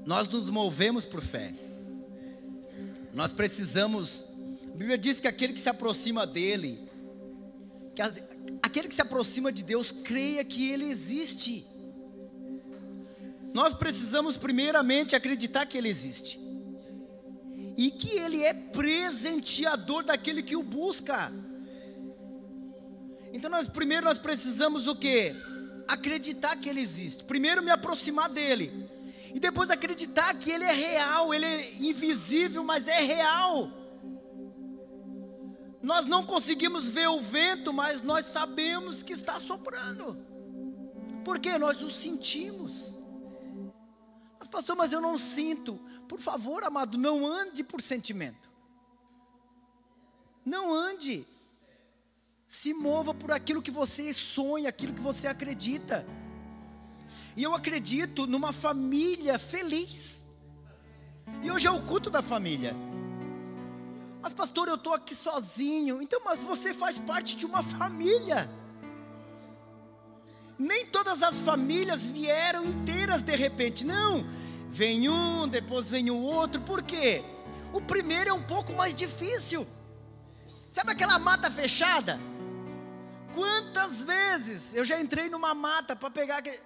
Nós nos movemos por fé. Nós precisamos, a Bíblia diz que aquele que se aproxima dele, aquele que se aproxima de Deus, creia que Ele existe. Nós precisamos primeiramente acreditar que Ele existe, e que Ele é presenteador daquele que o busca. Então primeiro nós precisamos o quê? Acreditar que Ele existe. Primeiro me aproximar dEle, e depois acreditar que Ele é real. Ele é invisível, mas é real. Nós não conseguimos ver o vento, mas nós sabemos que está soprando. Por quê? Nós o sentimos. Mas pastor, mas eu não sinto. Por favor, amado, não ande por sentimento. Não ande. Se mova por aquilo que você sonha, aquilo que você acredita. E eu acredito numa família feliz. E hoje é o culto da família. Mas pastor, eu estou aqui sozinho. Então, mas você faz parte de uma família. Nem todas as famílias vieram inteiras de repente. Não, vem um, depois vem o outro. Por quê? O primeiro é um pouco mais difícil. Sabe aquela mata fechada? Quantas vezes eu já entrei numa mata para pegar aquele...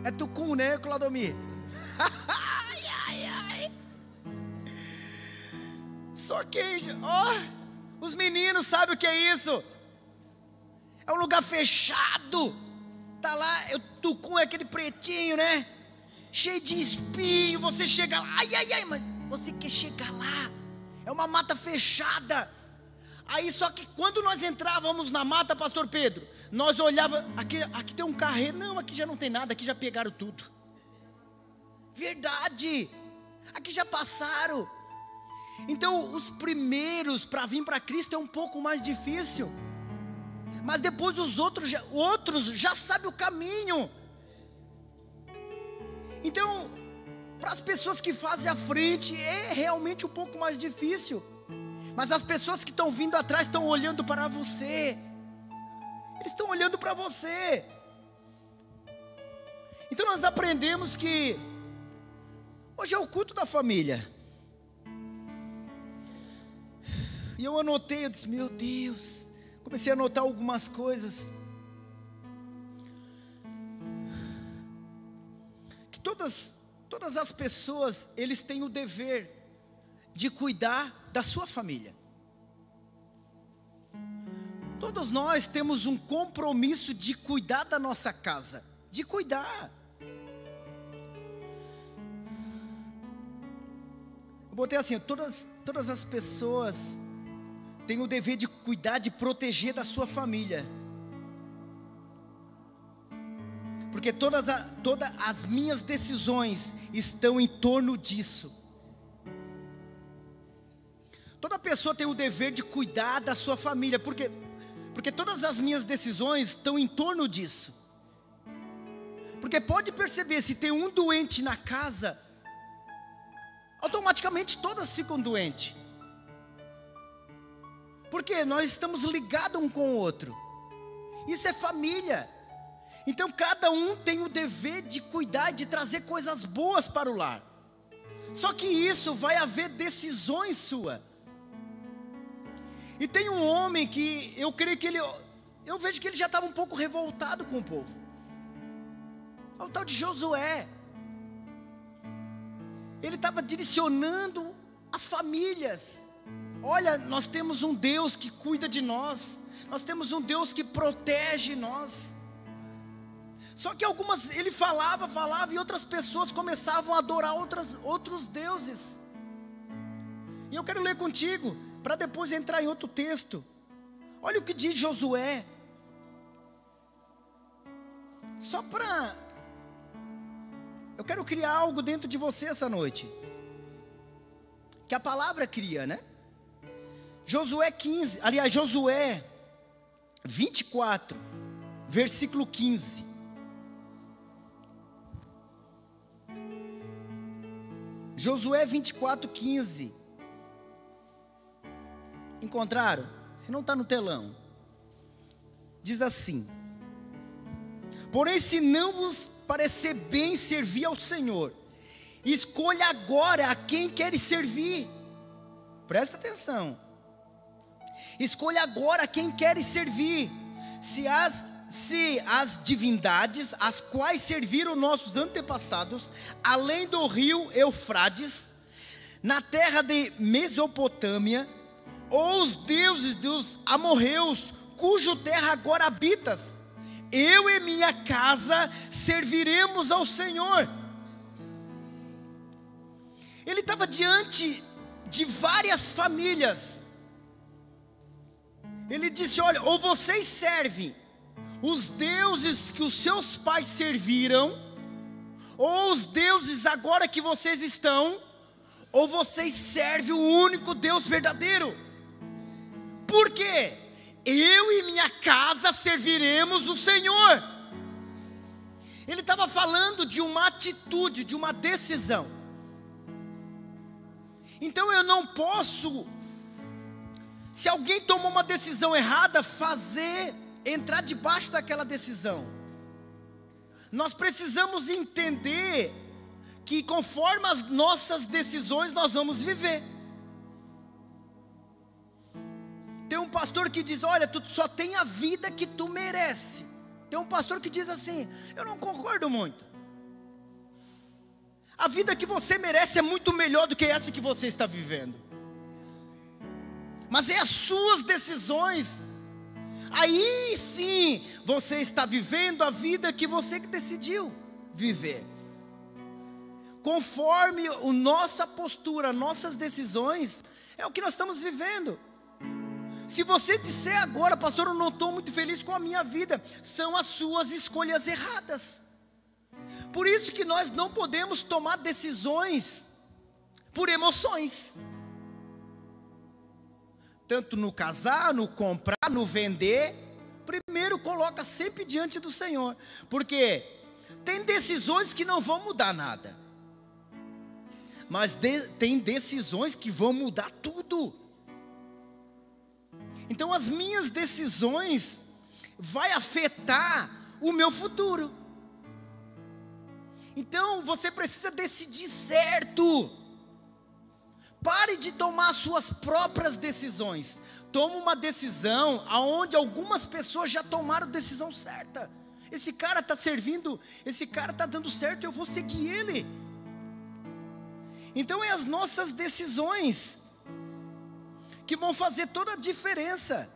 É tucum, né, Claudomir? Ai, ai, ai. Só quem... os meninos sabem o que é isso. É um lugar fechado. Tá lá, o tucum é aquele pretinho, né? Cheio de espinho. Você chega lá, ai, ai, ai, mas você quer chegar lá. É uma mata fechada. Aí só que quando nós entrávamos na mata, pastor Pedro, nós olhávamos, aqui tem um carreiro. Não, aqui já não tem nada, aqui já pegaram tudo. Verdade. Aqui já passaram. Então os primeiros para vir para Cristo é um pouco mais difícil. Mas depois os outros já sabem o caminho. Então, para as pessoas que fazem a frente, é realmente um pouco mais difícil. Mas as pessoas que estão vindo atrás estão olhando para você. Eles estão olhando para você. Então nós aprendemos que hoje é o culto da família. E eu anotei, eu disse, meu Deus. Comecei a anotar algumas coisas. Que todas as pessoas, eles têm o dever de cuidar da sua família. Todos nós temos um compromisso de cuidar da nossa casa. De cuidar. Eu botei assim, todas as pessoas têm o dever de cuidar, de proteger da sua família. Porque todas as minhas decisões estão em torno disso. Toda pessoa tem o dever de cuidar da sua família. Porque todas as minhas decisões estão em torno disso. Porque pode perceber, se tem um doente na casa, automaticamente todas ficam doentes. Porque nós estamos ligados um com o outro. Isso é família. Então cada um tem o dever de cuidar, de trazer coisas boas para o lar. Só que isso vai haver decisões suas. E tem um homem que eu creio que eu vejo que ele já estava um pouco revoltado com o povo. É o tal de Josué. Ele estava direcionando as famílias. Olha, nós temos um Deus que cuida de nós. Nós temos um Deus que protege nós. Só que ele falava e outras pessoas começavam a adorar outros deuses. E eu quero ler contigo, para depois entrar em outro texto. Olha o que diz Josué. Eu quero criar algo dentro de você essa noite. Que a palavra cria, né? Josué 24, versículo 15. Josué 24, 15. Encontraram? Se não está no telão. Diz assim: porém, se não vos parecer bem servir ao Senhor, Escolha agora a quem queres servir. Presta atenção. Escolha agora a quem queres servir. Se as divindades, as quais serviram nossos antepassados, além do rio Eufrates, na terra de Mesopotâmia, ou os deuses dos amorreus, cujo terra agora habitas, eu e minha casa serviremos ao Senhor. Ele estava diante de várias famílias. Ele disse: olha, ou vocês servem os deuses que os seus pais serviram, ou os deuses agora que vocês estão, ou vocês servem o único Deus verdadeiro. Por quê? Eu e minha casa serviremos o Senhor. Ele estava falando de uma atitude, de uma decisão. Então eu não posso, se alguém tomou uma decisão errada, entrar debaixo daquela decisão. Nós precisamos entender que conforme as nossas decisões nós vamos viver. Tem um pastor que diz: olha, tu só tem a vida que tu merece. Tem um pastor que diz assim: eu não concordo muito. A vida que você merece é muito melhor do que essa que você está vivendo. Mas é as suas decisões. Aí sim, você está vivendo a vida que você decidiu viver. Conforme a nossa postura, nossas decisões, é o que nós estamos vivendo. Se você disser agora: pastor, eu não estou muito feliz com a minha vida, são as suas escolhas erradas. Por isso que nós não podemos tomar decisões por emoções. Tanto no casar, no comprar, no vender, primeiro coloca sempre diante do Senhor. Porque tem decisões que não vão mudar nada, mas tem decisões que vão mudar tudo. Então as minhas decisões vai afetar o meu futuro. Então você precisa decidir certo. Pare de tomar suas próprias decisões. Toma uma decisão aonde algumas pessoas já tomaram decisão certa. Esse cara está servindo, esse cara está dando certo, eu vou seguir ele. Então é as nossas decisões que vão fazer toda a diferença.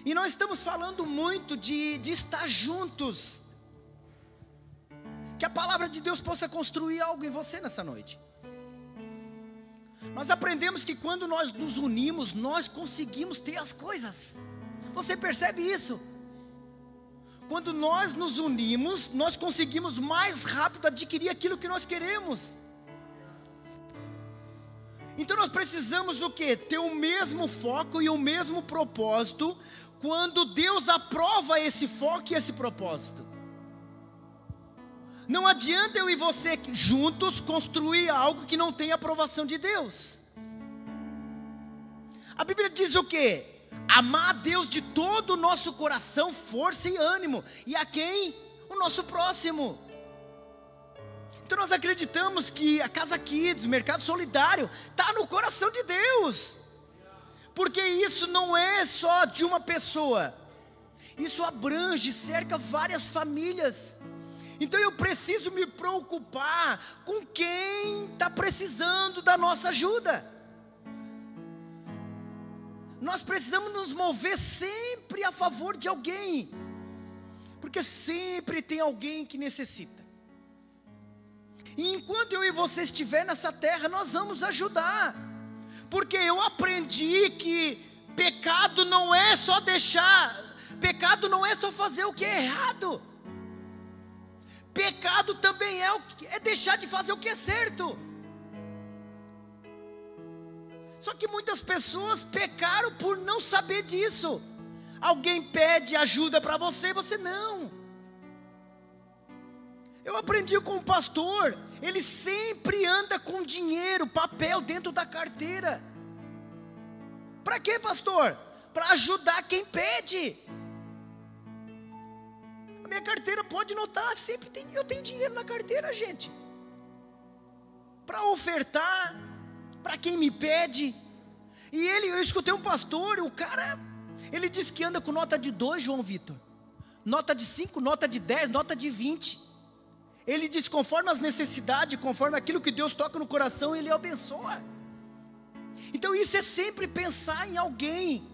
E nós estamos falando muito de estar juntos. Que a palavra de Deus possa construir algo em você nessa noite. Nós aprendemos que quando nós nos unimos, nós conseguimos ter as coisas. Você percebe isso? Quando nós nos unimos, nós conseguimos mais rápido adquirir aquilo que nós queremos. Então nós precisamos o quê? Ter o mesmo foco e o mesmo propósito, quando Deus aprova esse foco e esse propósito. Não adianta eu e você juntos construir algo que não tem aprovação de Deus. A Bíblia diz o quê? Amar a Deus de todo o nosso coração, força e ânimo. E a quem? O nosso próximo. Então nós acreditamos que a Casa Kids, o Mercado Solidário, está no coração de Deus. Porque isso não é só de uma pessoa. Isso abrange, cerca várias famílias. Então eu preciso me preocupar com quem está precisando da nossa ajuda. Nós precisamos nos mover sempre a favor de alguém. Porque sempre tem alguém que necessita. E enquanto eu e você estiver nessa terra, nós vamos ajudar. Porque eu aprendi que pecado não é só pecado não é só fazer o que é errado. Pecado também é deixar de fazer o que é certo. Só que muitas pessoas pecaram por não saber disso. Alguém pede ajuda para você e você não. Eu aprendi com um pastor, ele sempre anda com dinheiro, papel dentro da carteira. Para quê, pastor? Para ajudar quem pede. A minha carteira pode notar, eu tenho dinheiro na carteira, gente. para ofertar para quem me pede. E eu escutei um pastor, o cara, ele disse que anda com nota de 2, João Vitor, nota de 5, nota de 10, nota de 20. Ele diz, conforme as necessidades, conforme aquilo que Deus toca no coração, Ele abençoa. Então isso é sempre pensar em alguém.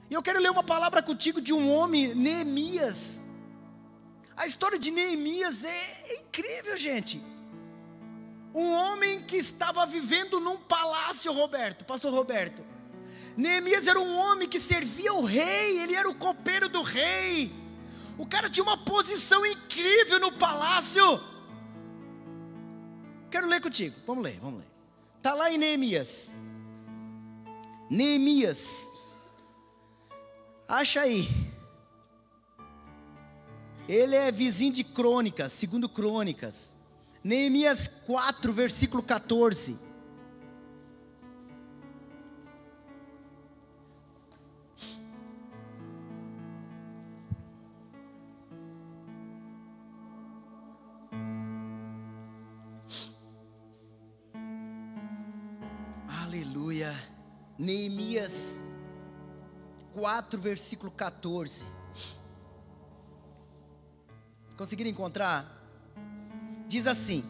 E eu quero ler uma palavra contigo de um homem, Neemias. A história de Neemias é incrível, gente. Um homem que estava vivendo num palácio, pastor Roberto. Neemias era um homem que servia o rei, ele era o copeiro do rei. O cara tinha uma posição incrível no palácio. Quero ler contigo, vamos ler. Está lá em Neemias. Acha aí. Ele é vizinho de Crônicas, segundo Crônicas. Neemias 4, versículo 14. Aleluia. Neemias 4, versículo 14. Conseguiram encontrar? Diz assim: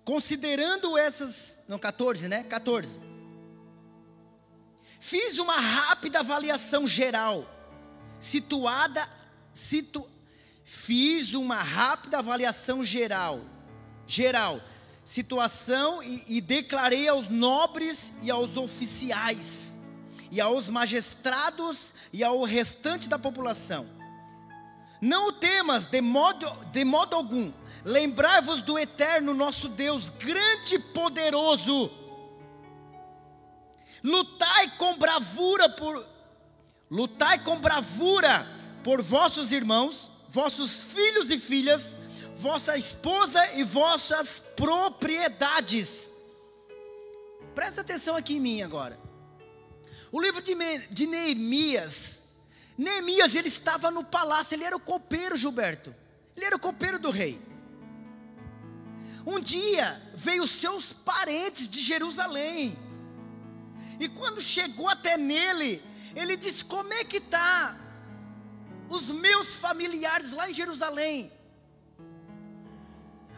considerando essas, não, 14, né? 14. Fiz uma rápida avaliação geral, fiz uma rápida avaliação geral, situação e declarei aos nobres e aos oficiais, e aos magistrados e ao restante da população: não o temas de modo algum, lembrai-vos do Eterno nosso Deus, grande e poderoso. Lutai com bravura por vossos irmãos, vossos filhos e filhas, vossa esposa e vossas propriedades. Presta atenção aqui em mim agora. O livro de Neemias, ele estava no palácio, ele era o copeiro, Gilberto. Ele era o copeiro do rei. Um dia veio os seus parentes de Jerusalém. E quando chegou até nele, ele disse: como é que está os meus familiares lá em Jerusalém?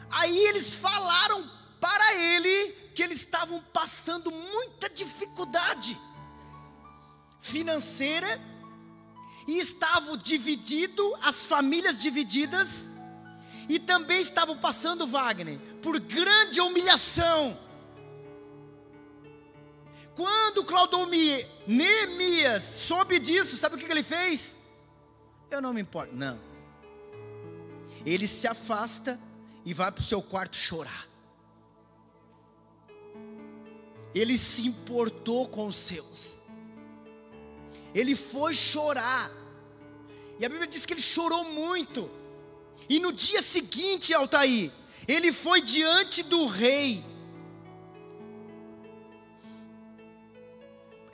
Aí eles falaram para ele que eles estavam passando muita dificuldade financeira, e estavam divididos, as famílias divididas, e também estavam passando, Wagner, por grande humilhação. Quando Neemias soube disso, sabe o que ele fez? Eu não me importo, não. Ele se afasta e vai para o seu quarto chorar. Ele se importou com os seus. Ele foi chorar. E a Bíblia diz que ele chorou muito. E no dia seguinte, Altair, ele foi diante do rei.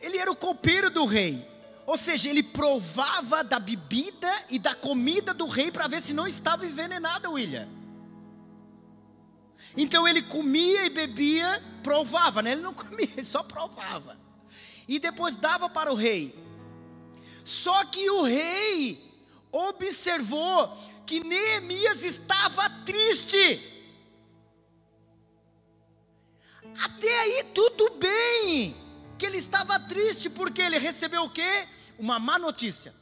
Ele era o copeiro do rei. Ou seja, ele provava da bebida e da comida do rei para ver se não estava envenenada, William. Então ele comia e bebia, provava, né? Ele não comia, ele só provava. E depois dava para o rei. Só que o rei observou que Neemias estava triste. Até aí tudo bem, que ele estava triste, porque ele recebeu o quê? Uma má notícia.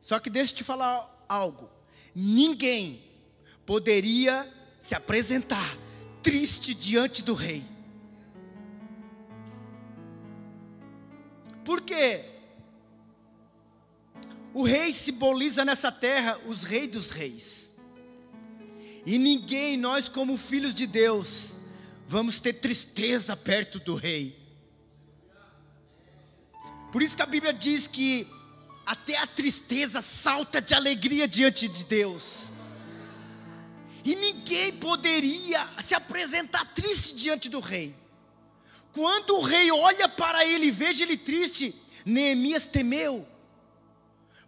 Só que deixa eu te falar algo: ninguém poderia se apresentar triste diante do rei. Por quê? O rei simboliza nessa terra os reis dos reis. E ninguém, nós como filhos de Deus, vamos ter tristeza perto do rei. Por isso que a Bíblia diz que até a tristeza salta de alegria diante de Deus. E ninguém poderia se apresentar triste diante do rei. Quando o rei olha para ele e veja ele triste, Neemias temeu,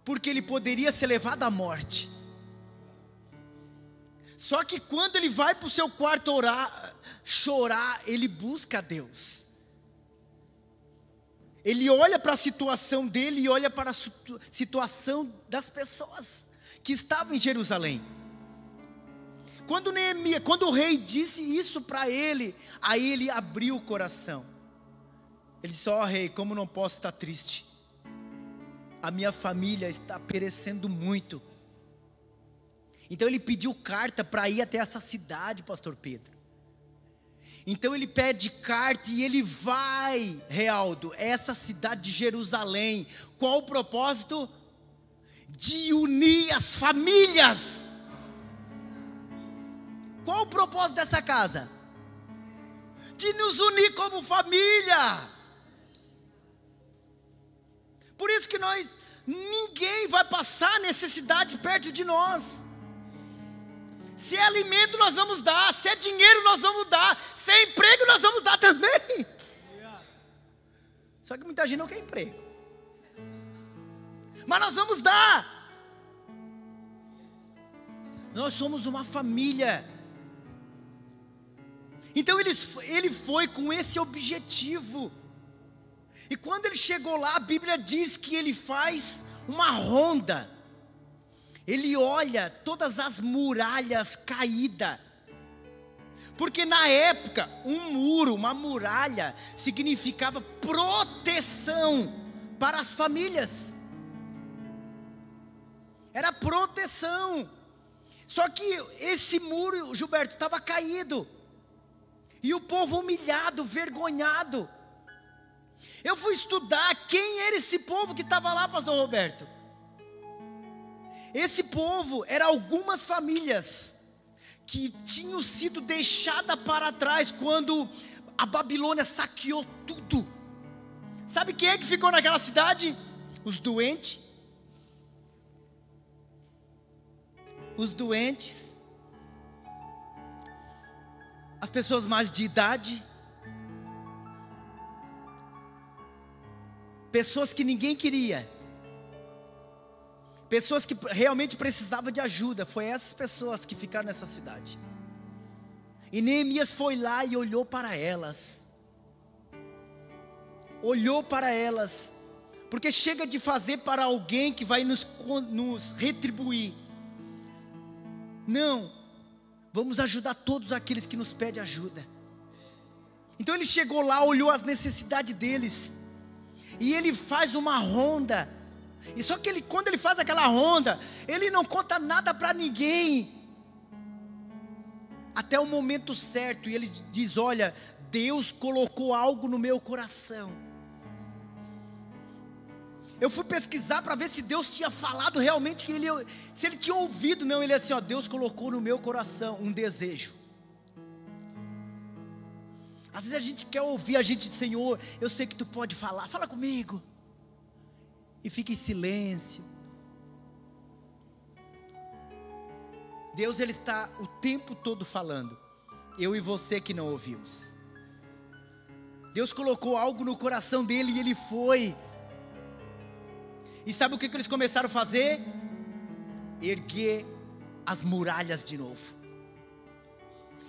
porque ele poderia ser levado à morte. Só que quando ele vai para o seu quarto orar, chorar, ele busca a Deus. Ele olha para a situação dele e olha para a situação das pessoas que estavam em Jerusalém. Quando o rei disse isso para ele, aí ele abriu o coração. Ele disse: ó rei, como não posso estar triste? A minha família está perecendo muito. Então ele pediu carta para ir até essa cidade, pastor Pedro. Então ele pede carta e ele vai, Realdo, essa cidade de Jerusalém. Qual o propósito? De unir as famílias. Qual o propósito dessa casa? De nos unir como família. Por isso que ninguém vai passar necessidade perto de nós. Se é alimento nós vamos dar, se é dinheiro nós vamos dar, se é emprego nós vamos dar também. Só que muita gente não quer emprego. Mas nós vamos dar. Nós somos uma família. Então ele foi com esse objetivo. E quando ele chegou lá, a Bíblia diz que ele faz uma ronda. Ele olha todas as muralhas caídas. Porque na época, um muro, uma muralha, significava proteção para as famílias. Era proteção. Só que esse muro, Gilberto, estava caído. E o povo humilhado, vergonhado. Eu fui estudar quem era esse povo que estava lá, pastor Roberto. Esse povo era algumas famílias que tinham sido deixadas para trás quando a Babilônia saqueou tudo. Sabe quem é que ficou naquela cidade? Os doentes. Os doentes. As pessoas mais de idade. Pessoas que ninguém queria. Pessoas que realmente precisavam de ajuda. Foi essas pessoas que ficaram nessa cidade. E Neemias foi lá e olhou para elas. Olhou para elas. Porque chega de fazer para alguém que vai nos retribuir. Não. Vamos ajudar todos aqueles que nos pedem ajuda. Então ele chegou lá, olhou as necessidades deles. E ele faz uma ronda. E só que quando ele faz aquela ronda, ele não conta nada para ninguém. Até o momento certo. E ele diz: olha, Deus colocou algo no meu coração. Eu fui pesquisar para ver se Deus tinha falado realmente, se ele tinha ouvido. Não, ele é assim: ó, Deus colocou no meu coração um desejo. Às vezes a gente quer ouvir, a gente diz: Senhor, eu sei que tu pode falar, fala comigo. E fica em silêncio. Deus, ele está o tempo todo falando. Eu e você que não ouvimos. Deus colocou algo no coração dele e ele foi. E sabe o que eles começaram a fazer? Erguer as muralhas de novo.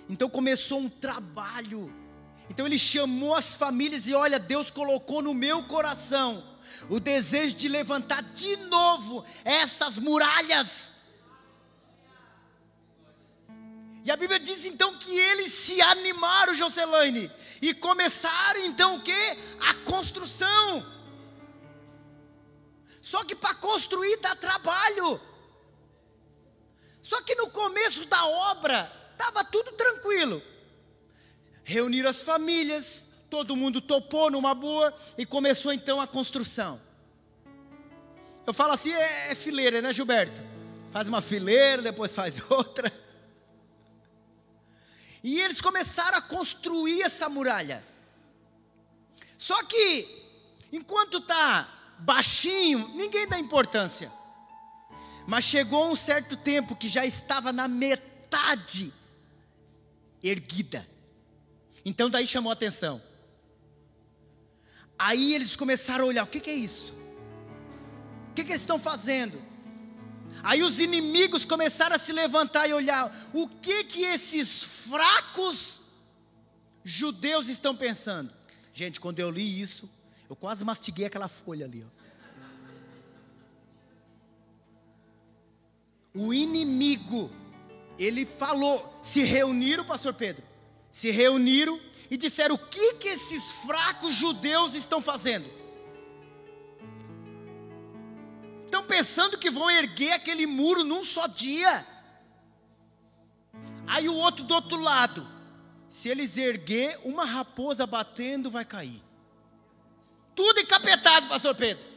Então começou um trabalho. Então ele chamou as famílias e olha, Deus colocou no meu coração o desejo de levantar de novo essas muralhas. E a Bíblia diz então que eles se animaram, Jocelaine, e começaram então o quê? A construção. Só que para construir dá trabalho. Só que no começo da obra estava tudo tranquilo. Reuniram as famílias, todo mundo topou numa boa e começou então a construção. Eu falo assim, é fileira, né, Gilberto? Faz uma fileira, depois faz outra. E eles começaram a construir essa muralha. Só que, enquanto está baixinho, ninguém dá importância. Mas chegou um certo tempo que já estava na metade erguida. Então daí chamou a atenção. Aí eles começaram a olhar, o que é isso? O que eles estão fazendo? Aí os inimigos começaram a se levantar e olhar, o que esses fracos judeus estão pensando? Gente, quando eu li isso, eu quase mastiguei aquela folha ali, ó. O inimigo, ele falou, se reuniram, pastor Pedro, se reuniram e disseram, o que esses fracos judeus estão fazendo? Estão pensando que vão erguer aquele muro num só dia. Aí o outro do outro lado, se eles erguer, uma raposa batendo vai cair. Tudo encapetado, pastor Pedro.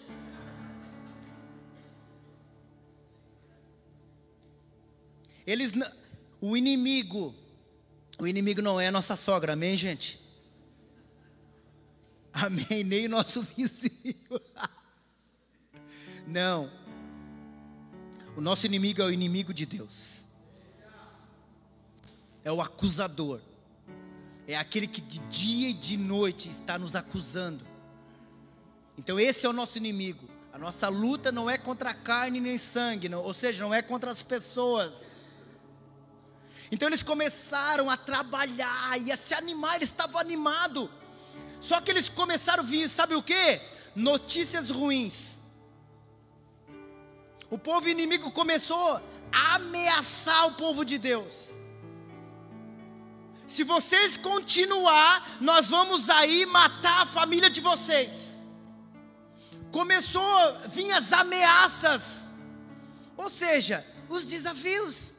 O inimigo não é a nossa sogra, amém, gente? Amém, nem o nosso vizinho. Não. O nosso inimigo é o inimigo de Deus. É o acusador. É aquele que de dia e de noite está nos acusando. Então esse é o nosso inimigo. A nossa luta não é contra a carne nem sangue, não, ou seja, não é contra as pessoas. Então eles começaram a trabalhar e a se animar, eles estavam animados. Só que eles começaram a vir, sabe o que? Notícias ruins. O povo inimigo começou a ameaçar o povo de Deus. Se vocês continuar, nós vamos aí matar a família de vocês. Começou a vir as ameaças, ou seja, os desafios.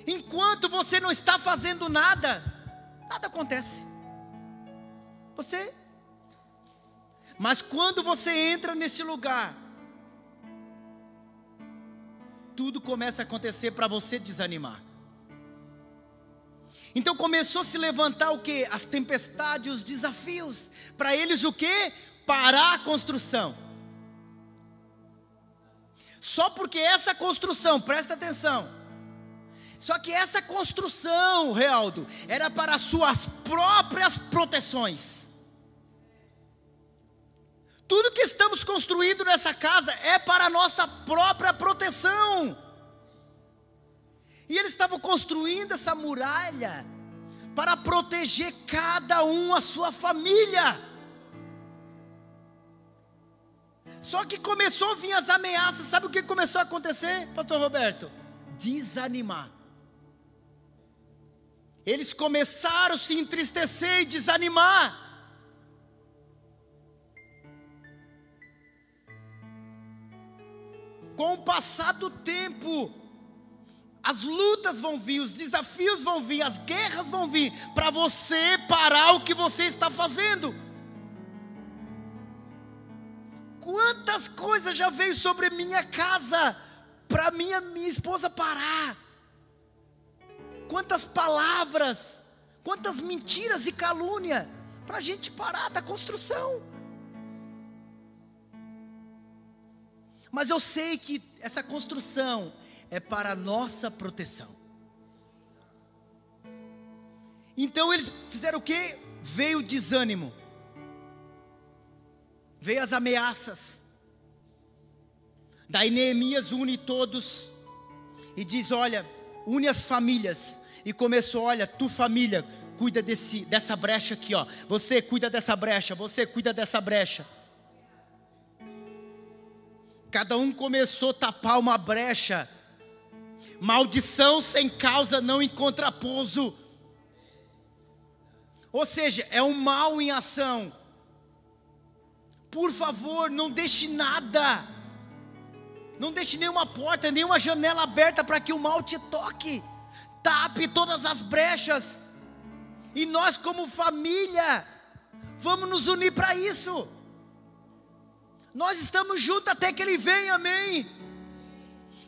Enquanto você não está fazendo nada, nada acontece. Mas quando você entra nesse lugar, tudo começa a acontecer para você desanimar. Então começou a se levantar o que? As tempestades, os desafios. Para eles o que? Parar a construção. Só porque essa construção, presta atenção. Só que essa construção, Realdo, era para suas próprias proteções. Tudo que estamos construindo nessa casa é para a nossa própria proteção. E eles estavam construindo essa muralha para proteger cada um a sua família. Só que começou a vir as ameaças. Sabe o que começou a acontecer, pastor Roberto? Desanimar. Eles começaram a se entristecer e desanimar. Com o passar do tempo, as lutas vão vir, os desafios vão vir, as guerras vão vir, para você parar o que você está fazendo. Quantas coisas já veio sobre minha casa, para minha esposa parar. Quantas palavras, quantas mentiras e calúnia, para a gente parar da construção. Mas eu sei que essa construção é para a nossa proteção. Então eles fizeram o quê? Veio o desânimo, veio as ameaças. Daí Neemias une todos e diz, olha, une as famílias. E começou, olha, tu família, cuida dessa brecha aqui, ó. Você cuida dessa brecha, você cuida dessa brecha. Cada um começou a tapar uma brecha. Maldição sem causa não encontra pouso. Ou seja, é um mal em ação. Por favor, não deixe nada. Não deixe nenhuma porta, nenhuma janela aberta para que o mal te toque. Tape todas as brechas. E nós como família, vamos nos unir para isso. Nós estamos juntos até que Ele venha, amém?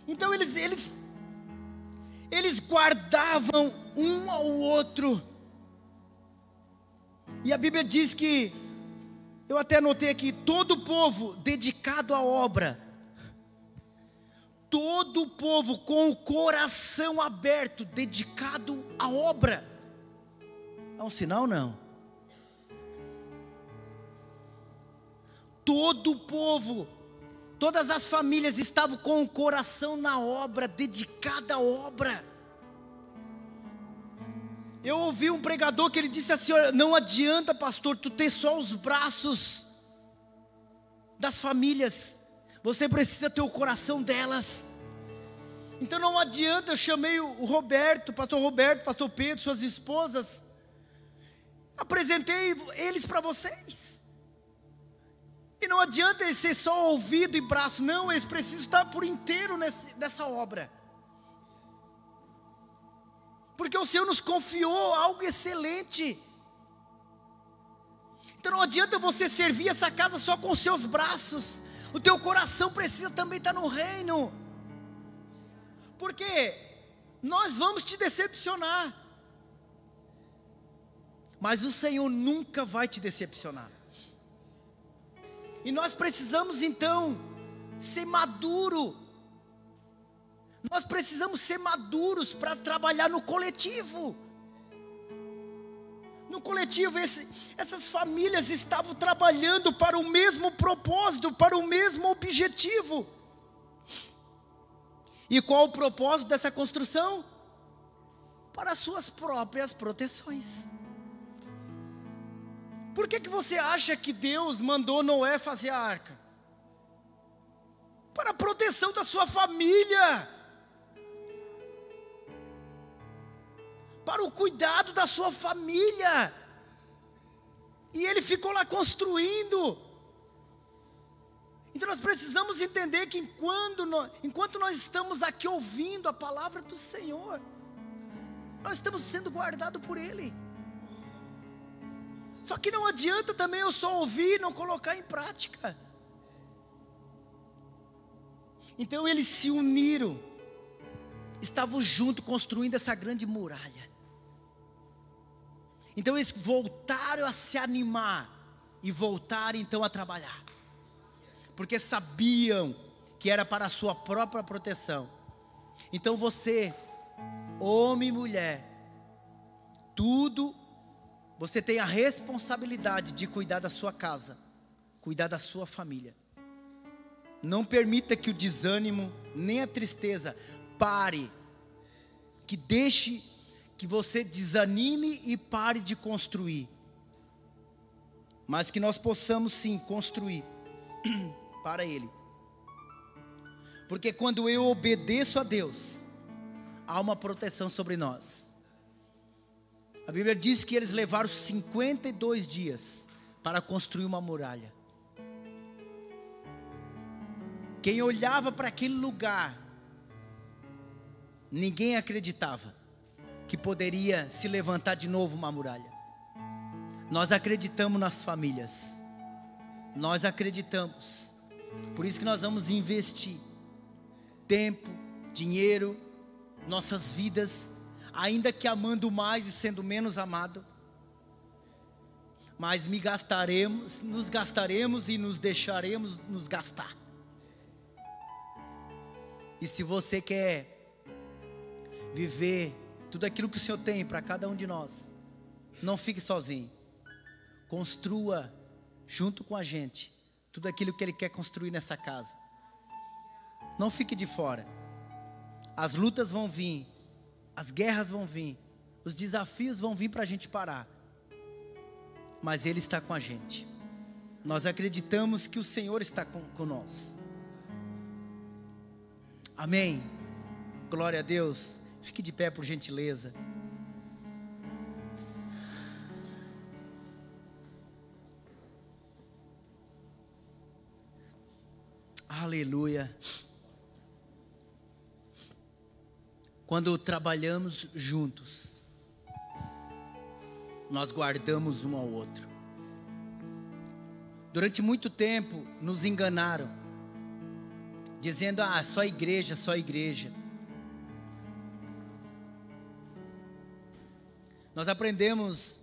Então eles guardavam um ao outro. E a Bíblia diz que, eu até anotei aqui, todo o povo dedicado à obra, todo o povo com o coração aberto, dedicado à obra. É um sinal, não? Todo o povo Todas as famílias estavam com o coração na obra, dedicada à obra. Eu ouvi um pregador que ele disse assim: não adianta, pastor, tu ter só os braços das famílias, você precisa ter o coração delas. Então não adianta. Eu chamei o Roberto, pastor Pedro, suas esposas, apresentei eles para vocês. E não adianta eles ser só ouvido e braço, não, eles precisam estar por inteiro nessa obra. Porque o Senhor nos confiou algo excelente. Então não adianta você servir essa casa só com os seus braços. O teu coração precisa também estar no reino. Porque nós vamos te decepcionar, mas o Senhor nunca vai te decepcionar. E nós precisamos então ser maduro. Nós precisamos ser maduros para trabalhar no coletivo. No coletivo, essas famílias estavam trabalhando para o mesmo propósito, para o mesmo objetivo. E qual o propósito dessa construção? Para as suas próprias proteções. Por que você acha que Deus mandou Noé fazer a arca? Para a proteção da sua família. Para o cuidado da sua família. E ele ficou lá construindo. Então nós precisamos entender que enquanto nós estamos aqui ouvindo a palavra do Senhor, nós estamos sendo guardados por Ele. Só que não adianta também eu só ouvir e não colocar em prática. Então eles se uniram, estavam juntos construindo essa grande muralha. Então eles voltaram a se animar e voltaram então a trabalhar, porque sabiam que era para a sua própria proteção. Então você, homem e mulher, você tem a responsabilidade de cuidar da sua casa, cuidar da sua família. Não permita que o desânimo, nem a tristeza pare, que você desanime e pare de construir. Mas que nós possamos sim construir para Ele. Porque quando eu obedeço a Deus, há uma proteção sobre nós. A Bíblia diz que eles levaram 52 dias para construir uma muralha. Quem olhava para aquele lugar, ninguém acreditava que poderia se levantar de novo uma muralha. Nós acreditamos nas famílias. Nós acreditamos. Por isso que nós vamos investir tempo, dinheiro, nossas vidas, ainda que amando mais e sendo menos amado, mas nos gastaremos e nos deixaremos nos gastar. E se você quer viver tudo aquilo que o Senhor tem para cada um de nós, não fique sozinho. Construa junto com a gente tudo aquilo que Ele quer construir nessa casa. Não fique de fora. As lutas vão vir, as guerras vão vir, os desafios vão vir para a gente parar, mas Ele está com a gente. Nós acreditamos que o Senhor está com nós. Amém. Glória a Deus. Fique de pé por gentileza. Aleluia. Quando trabalhamos juntos, nós guardamos um ao outro. Durante muito tempo nos enganaram, dizendo: só igreja, só igreja. Nós aprendemos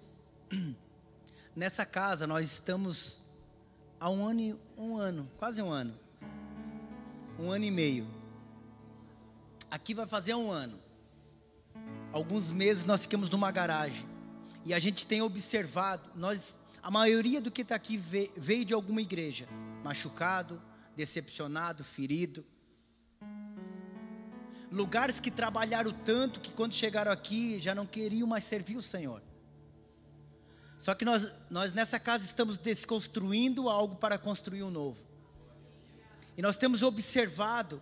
nessa casa, nós estamos há quase um ano e meio. Aqui vai fazer um ano. Alguns meses nós ficamos numa garagem, e a gente tem observado, a maioria do que está aqui veio de alguma igreja, machucado, decepcionado, ferido. Lugares que trabalharam tanto que quando chegaram aqui já não queriam mais servir o Senhor. Só que nós nessa casa estamos desconstruindo algo para construir um novo. E nós temos observado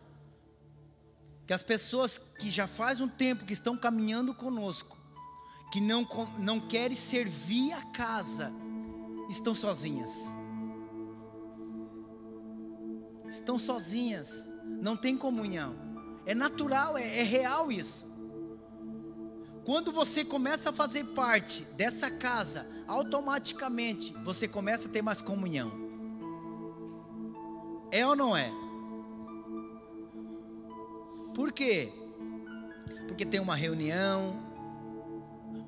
que as pessoas que já faz um tempo que estão caminhando conosco, que não querem servir a casa, estão sozinhas. Estão sozinhas, não tem comunhão. É natural, é real isso. Quando você começa a fazer parte dessa casa, automaticamente você começa a ter mais comunhão. É ou não é? Por quê? Porque tem uma reunião,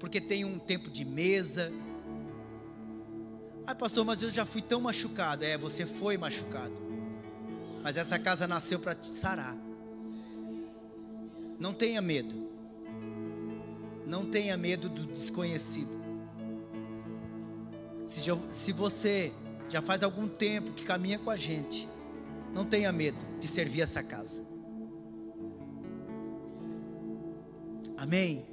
porque tem um tempo de mesa. Ai, pastor, mas eu já fui tão machucado. É, você foi machucado, mas essa casa nasceu para te sarar. Não tenha medo. Não tenha medo do desconhecido. Se você já faz algum tempo que caminha com a gente, não tenha medo de servir essa casa. Amém?